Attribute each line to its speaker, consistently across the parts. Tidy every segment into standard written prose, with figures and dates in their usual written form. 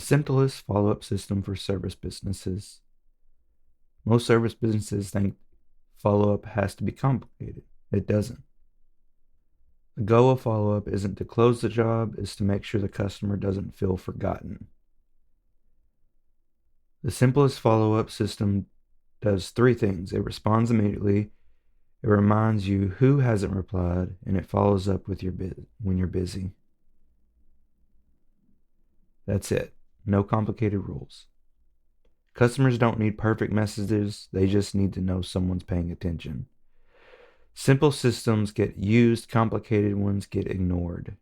Speaker 1: Simplest follow-up system for service businesses. Most service businesses think follow-up has to be complicated. It doesn't. The goal of follow-up isn't to close the job, it's to make sure the customer doesn't feel forgotten. The simplest follow-up system does three things. It responds immediately, it reminds you who hasn't replied, and it follows up with when you're busy. That's it. No complicated rules. Customers don't need perfect messages, they just need to know someone's paying attention. Simple systems get used, complicated ones get ignored.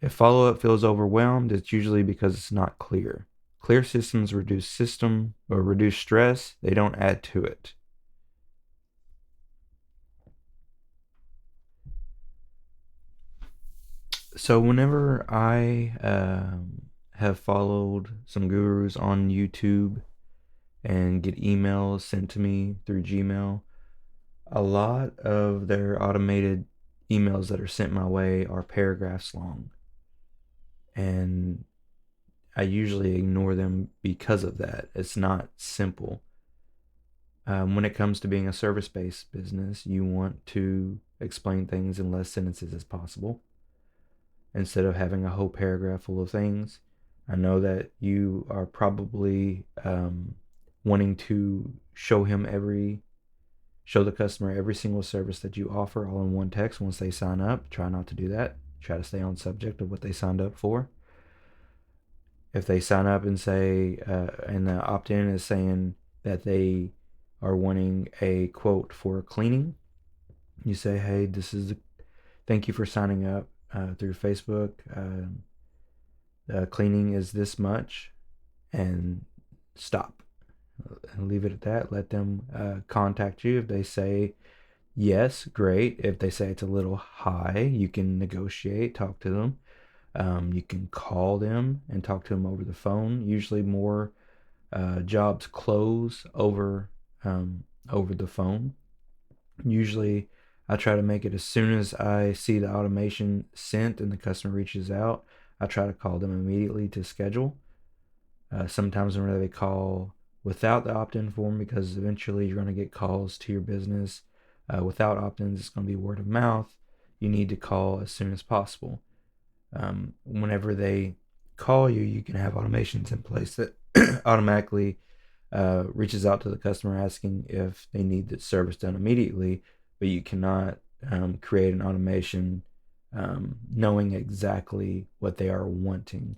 Speaker 1: If follow-up feels overwhelmed, it's usually because it's not clear. Clear systems reduce stress, they don't add to it. So whenever I have followed some gurus on YouTube and get emails sent to me through Gmail, a lot of their automated emails that are sent my way are paragraphs long. And I usually ignore them because of that. It's not simple. When it comes to being a service-based business, you want to explain things in less sentences as possible instead of having a whole paragraph full of things. I know that you are probably wanting to show the customer every single service that you offer all in one text once they sign up. Try not to do that. Try to stay on subject of what they signed up for. If they sign up and say, and the opt-in is saying that they are wanting a quote for cleaning, you say, hey, thank you for signing up through Facebook. Cleaning is this much, and stop. And leave it at that. Let them contact you. If they say yes, great. If they say it's a little high, you can negotiate, talk to them. You can call them and talk to them over the phone. Usually more jobs close over the phone. Usually I try to make it as soon as I see the automation sent and the customer reaches out, I try to call them immediately to schedule. Sometimes whenever they call without the opt-in form, because eventually you're going to get calls to your business without opt-ins, it's going to be word of mouth. You need to call as soon as possible. Whenever they call you, you can have automations in place that automatically reaches out to the customer asking if they need the service done immediately, but you cannot create an automation knowing exactly what they are wanting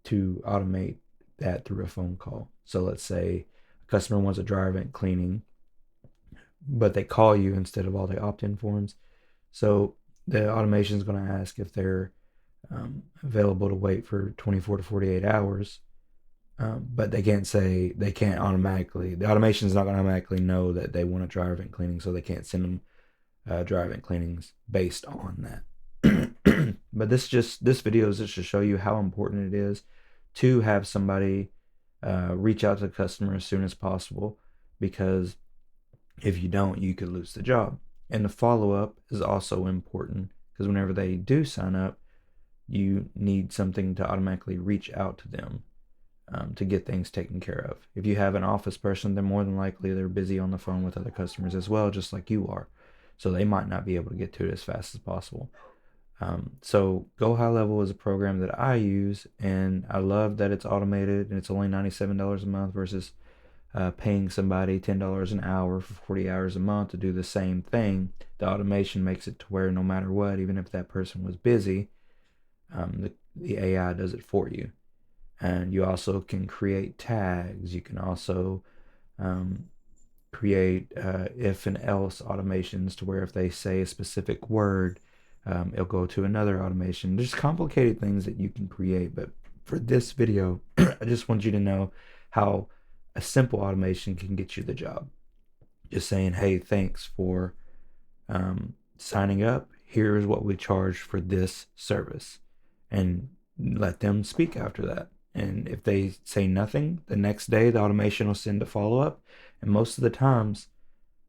Speaker 1: to automate that through a phone call. So let's say a customer wants a dryer vent cleaning, but they call you instead of all the opt-in forms. So the automation is going to ask if they're available to wait for 24 to 48 hours. But they can't automatically, the automation is not going to automatically know that they want a dryer vent cleaning, so they can't send them dryer vent cleanings based on that. But this video is just to show you how important it is to have somebody reach out to the customer as soon as possible, because if you don't, you could lose the job. And the follow-up is also important, because whenever they do sign up, you need something to automatically reach out to them to get things taken care of. If you have an office person, then more than likely they're busy on the phone with other customers as well, just like you are. So they might not be able to get to it as fast as possible. So GoHighLevel is a program that I use, and I love that it's automated, and it's only $97 a month versus paying somebody $10 an hour for 40 hours a month to do the same thing. The automation makes it to where no matter what, even if that person was busy, the AI does it for you. And you also can create tags. You can also create if and else automations to where if they say a specific word, it'll go to another automation. There's complicated things that you can create, but for this video, I just want you to know how a simple automation can get you the job. Just saying, hey, thanks for signing up. Here's what we charge for this service. And let them speak after that. And if they say nothing, the next day the automation will send a follow-up. And most of the times,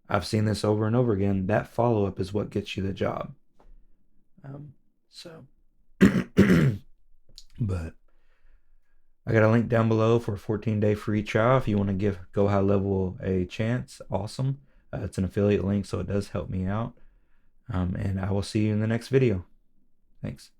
Speaker 1: I've seen this over and over again, that follow-up is what gets you the job. So But I got a link down below for a 14-day free trial if you want to give GoHighLevel a chance. Awesome. It's an affiliate link, so it does help me out. And I will see you in the next video. Thanks.